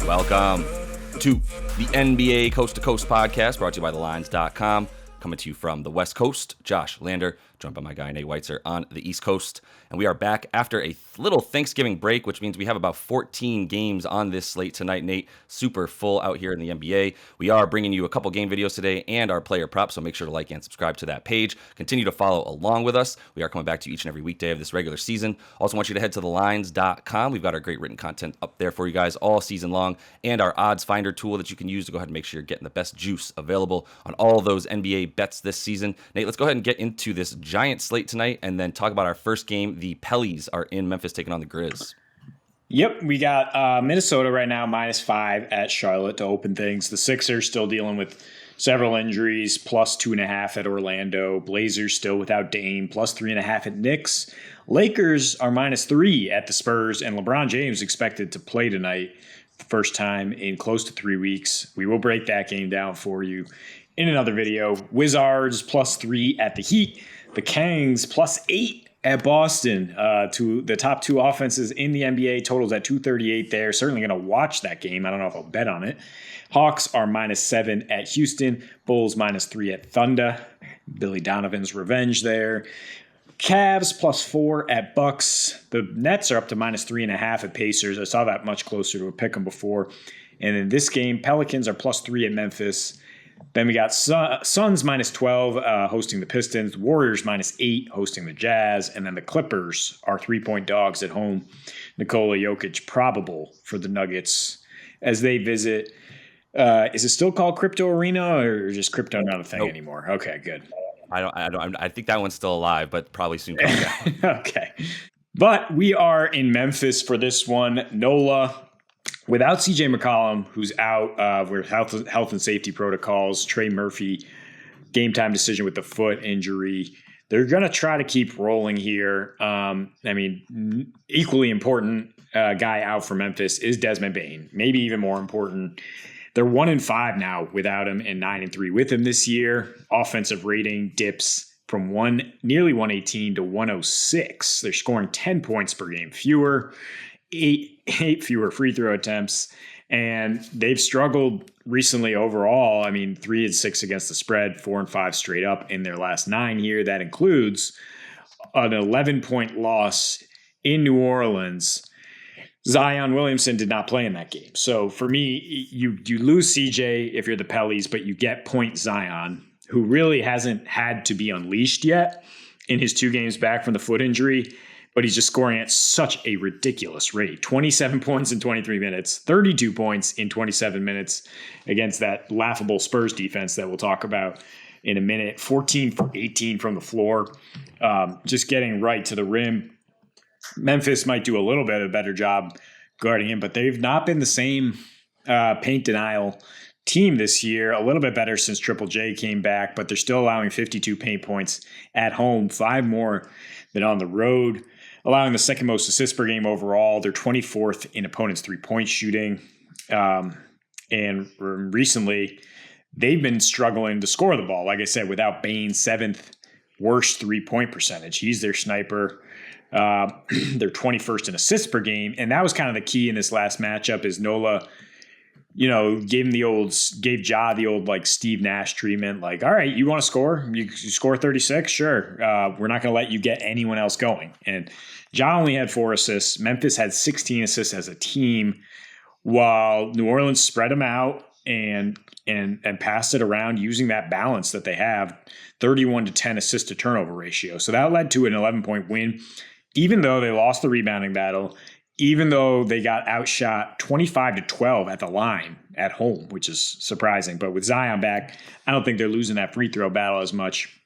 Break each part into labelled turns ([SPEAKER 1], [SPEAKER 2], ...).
[SPEAKER 1] Welcome to the NBA Coast to Coast podcast brought to you by thelines.com. Coming to you from the West Coast, Josh Lander, joined by my guy Nate Weitzer on the East Coast. And we are back after a little Thanksgiving break, which means we have about 14 games on this slate tonight, Nate. Super full out here in the NBA. We are bringing you a couple game videos today and our player props, so make sure to like and subscribe to that page. Continue to follow along with us. We are coming back to you each and every weekday of this regular season. Also want you to head to thelines.com. We've got our great written content up there for you guys all season long, and our odds finder tool that you can use to go ahead and make sure you're getting the best juice available on all those NBA bets this season. Nate, let's go ahead and get into this giant slate tonight and then talk about our first game. The Pelicans are in Memphis taking on the Grizz.
[SPEAKER 2] Yep, we got Minnesota right now -5 at Charlotte to open things. The Sixers still dealing with several injuries, +2.5 at Orlando. Blazers still without Dame, +3.5 at Knicks. Lakers are -3 at the Spurs, and LeBron James expected to play tonight, first time in close to 3 weeks. We will break that game down for you in another video. Wizards +3 at the Heat. The Kangs +8 at Boston. To the top two offenses in the NBA, totals at 238 there. Certainly going to watch that game. I don't know if I'll bet on it. Hawks are -7 at Houston. Bulls -3 at Thunder. Billy Donovan's revenge there. Cavs +4 at Bucks. The Nets are up to -3.5 at Pacers. I saw that much closer to a pick 'em before. And in this game, Pelicans are +3 at Memphis. Then we got Suns -12 hosting the Pistons, Warriors -8 hosting the Jazz, and then the Clippers are 3-point dogs at home. Nikola Jokic probable for the Nuggets as they visit. Is it still called Crypto Arena or just crypto not a thing anymore? Okay, good.
[SPEAKER 1] I think that one's still alive, but probably soon coming down.
[SPEAKER 2] Okay. But we are in Memphis for this one. NOLA. Without CJ McCollum, who's out with health and safety protocols, Trey Murphy, game time decision with the foot injury. They're going to try to keep rolling here. Equally important guy out for Memphis is Desmond Bane. Maybe even more important. They're 1-5 now without him and 9-3 with him this year. Offensive rating dips from nearly 118 to 106. They're scoring 10 points per game fewer. Eight fewer free throw attempts, and they've struggled recently overall. 3-6 against the spread, 4-5 straight up in their last 9 here. That includes an 11-point loss in New Orleans. Zion Williamson did not play in that game. So for me, you lose CJ if you're the Pellies, but you get Point Zion, who really hasn't had to be unleashed yet in his 2 games back from the foot injury. But he's just scoring at such a ridiculous rate. 27 points in 23 minutes, 32 points in 27 minutes against that laughable Spurs defense that we'll talk about in a minute. 14 for 18 from the floor, just getting right to the rim. Memphis might do a little bit of a better job guarding him, but they've not been the same paint denial team this year. A little bit better since Triple J came back, but they're still allowing 52 paint points at home, 5 more than on the road. Allowing the second most assists per game overall. They're 24th in opponents' three-point shooting. And recently, they've been struggling to score the ball. Like I said, without Bane, 7th worst three-point percentage. He's their sniper. They're 21st in assists per game. And that was kind of the key in this last matchup is NOLA, gave Ja the old like Steve Nash treatment. Like, all right, you want to score? You score 36? Sure. We're not going to let you get anyone else going. And Ja only had 4 assists. Memphis had 16 assists as a team, while New Orleans spread them out and passed it around using that balance that they have, 31-10 assist to turnover ratio. So that led to an 11-point win, even though they lost the rebounding battle. Even though they got outshot 25-12 at the line at home, which is surprising. But with Zion back, I don't think they're losing that free throw battle as much.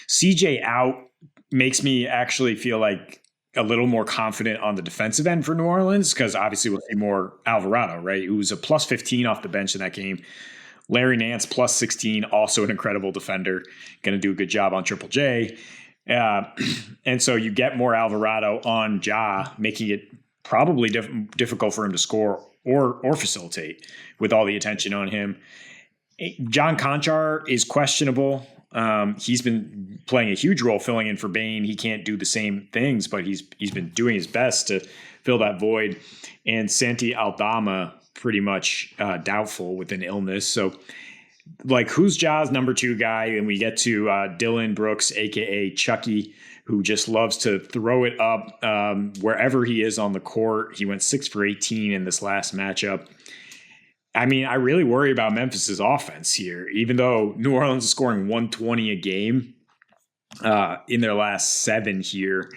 [SPEAKER 2] CJ out makes me actually feel like a little more confident on the defensive end for New Orleans, because obviously we'll see more Alvarado, right? Who was a +15 off the bench in that game. Larry Nance +16, also an incredible defender, going to do a good job on Triple J. And so you get more Alvarado on Ja, making it probably difficult for him to score or facilitate with all the attention on him. John Conchar is questionable. He's been playing a huge role filling in for Bane. He can't do the same things, but he's been doing his best to fill that void. And Santi Aldama pretty much doubtful with an illness. So, like, who's Ja's number 2 guy? And we get to Dillon Brooks, a.k.a. Chucky, who just loves to throw it up wherever he is on the court. He went 6 for 18 in this last matchup. I mean, I really worry about Memphis's offense here, even though New Orleans is scoring 120 a game in their last 7 here.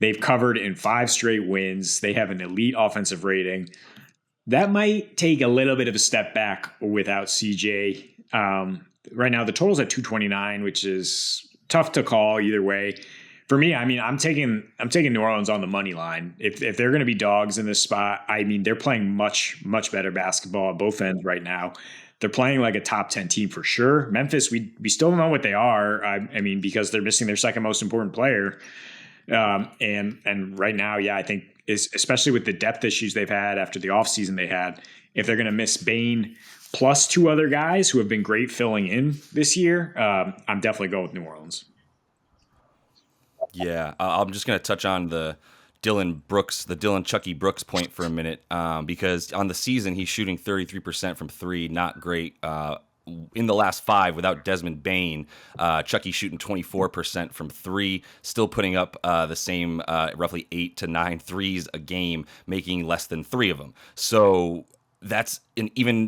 [SPEAKER 2] They've covered in 5 straight wins. They have an elite offensive rating. That might take a little bit of a step back without CJ. Right now, the total's at 229, which is tough to call either way. For me, I mean, I'm taking New Orleans on the money line. If they're going to be dogs in this spot, I mean, they're playing much better basketball at both ends right now. They're playing like a top 10 team for sure. Memphis, we still don't know what they are. I mean, because they're missing their second most important player. And right now, yeah, I think especially with the depth issues they've had after the offseason they had, if they're going to miss Bane plus 2 other guys who have been great filling in this year, I'm definitely going with New Orleans.
[SPEAKER 1] Yeah, I'm just going to touch on the Dillon Chucky Brooks point for a minute, because on the season he's shooting 33% from 3, not great. In the last 5 without Desmond Bane, Chucky shooting 24% from 3, still putting up the same roughly 8 to 9 threes a game, making less than 3 of them. So that's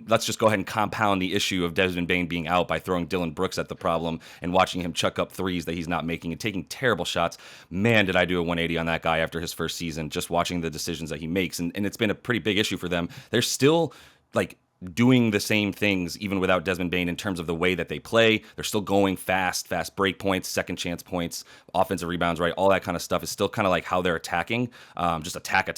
[SPEAKER 1] let's just go ahead and compound the issue of Desmond Bane being out by throwing Dillon Brooks at the problem and watching him chuck up threes that he's not making and taking terrible shots. Man, did I do a 180 on that guy after his first season, just watching the decisions that he makes. And it's been a pretty big issue for them. They're still like doing the same things even without Desmond Bane in terms of the way that they play. They're still going fast break points, second chance points, offensive rebounds, right? All that kind of stuff is still kind of like how they're attacking. Just attack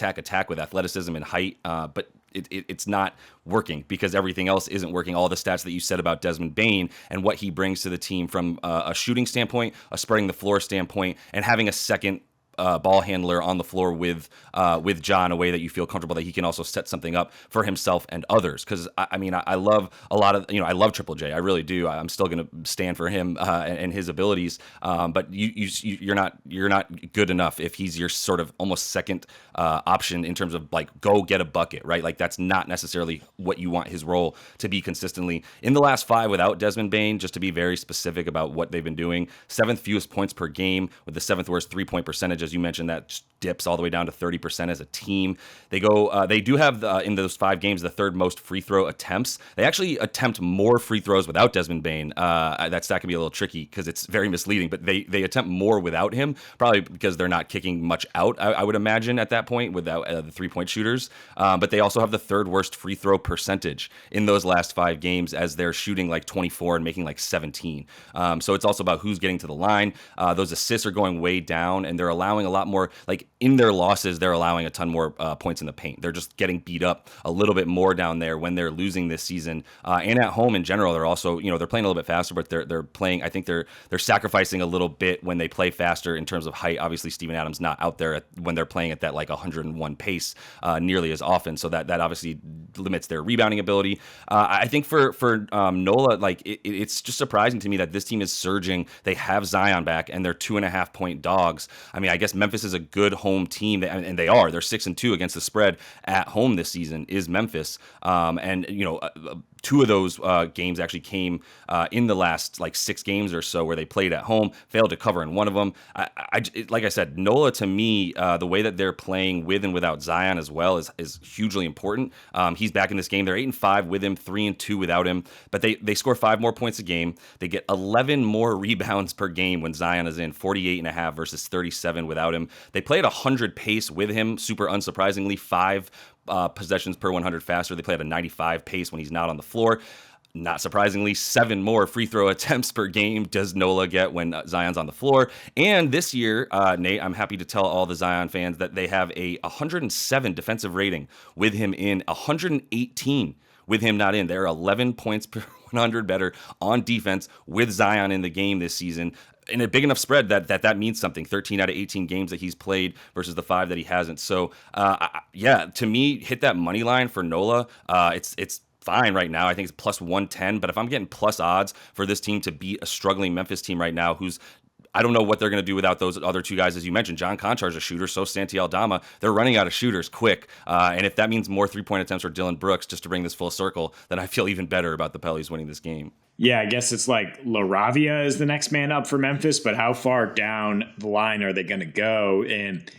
[SPEAKER 1] with athleticism and height. But it's not working because everything else isn't working. All the stats that you said about Desmond Bane and what he brings to the team from a shooting standpoint, a spreading the floor standpoint, and having a second ball handler on the floor with Ja in a way that you feel comfortable that he can also set something up for himself and others. Because I mean, I love a lot of, I love Triple J. I really do. I'm still going to stand for him and his abilities. But you're not good enough if he's your sort of almost second option in terms of like go get a bucket, right? Like that's not necessarily what you want his role to be consistently. In the last 5 without Desmond Bane, just to be very specific about what they've been doing, 7th fewest points per game with the 7th worst 3-point percentage. As you mentioned, that just dips all the way down to 30% as a team. They do have in those 5 games the 3rd most free throw attempts. They actually attempt more free throws without Desmond Bane. That stat can be a little tricky because it's very misleading, but they attempt more without him, probably because they're not kicking much out, I would imagine, at that point without the 3-point shooters. But they also have the 3rd worst free throw percentage in those last 5 games as they're shooting like 24 and making like 17. So it's also about who's getting to the line. Those assists are going way down, and they're allowing a lot more, like in their losses, they're allowing a ton more points in the paint. They're just getting beat up a little bit more down there when they're losing this season. And at home in general, they're also, they're playing a little bit faster, but they're playing, I think they're sacrificing a little bit when they play faster in terms of height. Obviously, Steven Adams not out there when they're playing at that like 101 pace nearly as often. So that obviously limits their rebounding ability. I think for NOLA, like it's just surprising to me that this team is surging. They have Zion back and they're 2.5-point dogs. I mean, I guess Memphis is a good home team, and they are. They're 6-2 against the spread at home this season. Is Memphis, and 2 of those games actually came in the last like 6 games or so where they played at home, failed to cover in one of them. Like I said, NOLA to me, the way that they're playing with and without Zion as well is hugely important. He's back in this game. They're 8-5 with him, 3-2 without him, but they score 5 more points a game. They get 11 more rebounds per game when Zion is in, 48.5 versus 37 without him. They play at 100 pace with him, super unsurprisingly, 5 possessions per 100 faster. They play at a 95 pace when he's not on the floor. Not surprisingly, 7 more free throw attempts per game does NOLA get when Zion's on the floor. And this year, Nate, I'm happy to tell all the Zion fans that they have a 107 defensive rating with him in, 118 with him not in. They're 11 points per 100 better on defense with Zion in the game this season. In a big enough spread that means something. 13 out of 18 games that he's played versus the 5 that he hasn't. So, to me, hit that money line for NOLA. It's fine right now. I think it's plus 110. But if I'm getting plus odds for this team to beat a struggling Memphis team right now, who's I don't know what they're going to do without those other two guys, as you mentioned. John Konchar's a shooter, so Santi Aldama. They're running out of shooters quick. And if that means more 3-point attempts for Dylan Brooks, just to bring this full circle, then I feel even better about the Pelicans winning this game.
[SPEAKER 2] Yeah, I guess it's like LaRavia is the next man up for Memphis, but how far down the line are they going to go? And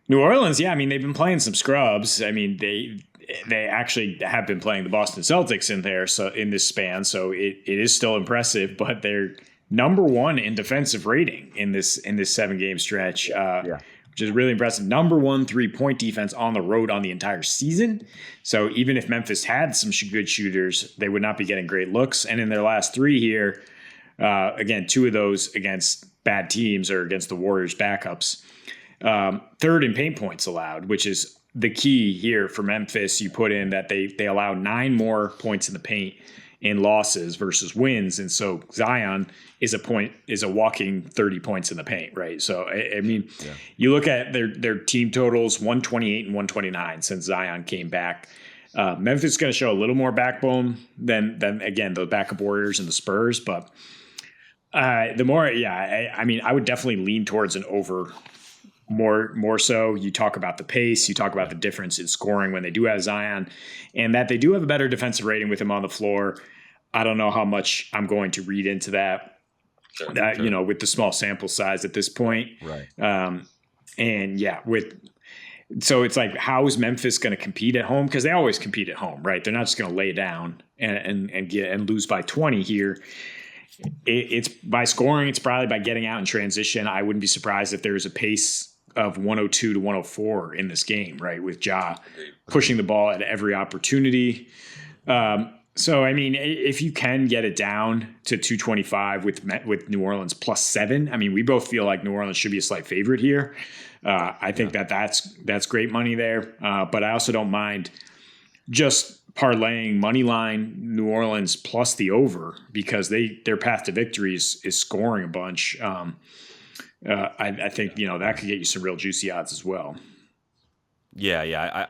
[SPEAKER 2] New Orleans, yeah, I mean, they've been playing some scrubs. I mean, they actually have been playing the Boston Celtics in there, so in this span, so it is still impressive, but they're number one in defensive rating in this 7-game stretch, which is really impressive. Number one 3-point defense on the road on the entire season. So even if Memphis had some good shooters, they would not be getting great looks. And in their last 3 here, again, 2 of those against bad teams or against the Warriors backups. Third in paint points allowed, which is the key here for Memphis. You put in that they allow 9 more points in the paint in losses versus wins. And so Zion is a walking 30 points in the paint, right? So, I mean, you look at their team totals, 128 and 129 since Zion came back. Memphis is going to show a little more backbone than again, the backup Warriors and the Spurs. But the more, I mean, I would definitely lean towards an over more so. You talk about the pace, you talk about the difference in scoring when they do have Zion, and that they do have a better defensive rating with him on the floor. I don't know how much I'm going to read into that, you know, with the small sample size at this point.
[SPEAKER 1] Right.
[SPEAKER 2] And yeah, so it's like, how is Memphis going to compete at home? Because they always compete at home, right? They're not just going to lay down and lose by 20 here. It's by scoring. It's probably by getting out in transition. I wouldn't be surprised if there's a pace of 102 to 104 in this game, right? With Ja pushing the ball at every opportunity. So, I mean, if you can get it down to 225 with New Orleans +7, I mean, we both feel like New Orleans should be a slight favorite here. I think that's great money there. But I also don't mind just parlaying money line New Orleans plus the over, because their path to victory is scoring a bunch. I think, you know, that could get you some real juicy odds as well.
[SPEAKER 1] Yeah.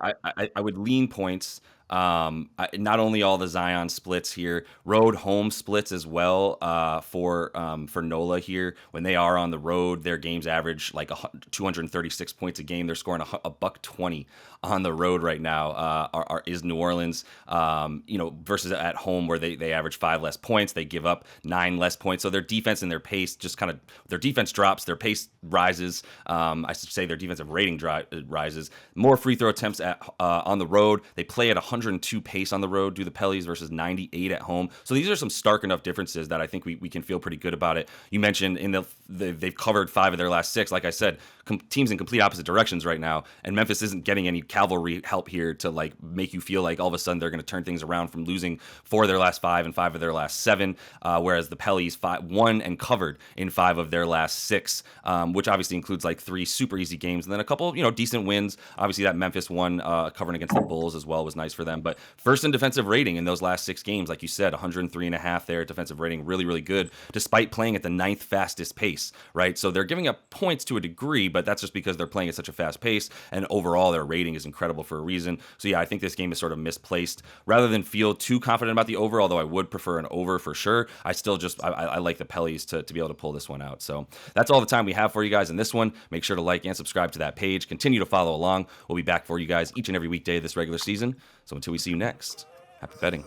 [SPEAKER 1] I would lean points. Not only all the Zion splits here, road home splits as well. For NOLA here, when they are on the road, their games average like 236 points a game. They're scoring a $120 on the road right now. Is New Orleans, versus at home where they average 5 less points, they give up 9 less points. So their defense and their pace their defense drops, their pace rises. I should say their defensive rating rises. More free throw attempts on the road. They play at 102 pace on the road, do the Pellies, versus 98 at home. So these are some stark enough differences that I think we can feel pretty good about it. You mentioned they've covered 5 of their last 6. Like I said, teams in complete opposite directions right now, and Memphis isn't getting any cavalry help here to like make you feel like all of a sudden they're going to turn things around from losing 4 of their last 5 and 5 of their last 7, whereas the Pellies won and covered in 5 of their last 6, which obviously includes like 3 super easy games and then a couple, decent wins. Obviously that Memphis one covering against the Bulls as well was nice for them. But first in defensive rating in those last 6 games, like you said, 103.5 there defensive rating, really, really good, despite playing at the 9th fastest pace, right? So they're giving up points to a degree, but that's just because they're playing at such a fast pace, and overall their rating is incredible for a reason. So yeah, I think this game is sort of misplaced. Rather than feel too confident about the over, although I would prefer an over for sure, I still just I like the Pellies to be able to pull this one out. So that's all the time we have for you guys in this one. Make sure to like and subscribe to that page. Continue to follow along. We'll be back for you guys each and every weekday this regular season. So until we see you next, happy betting.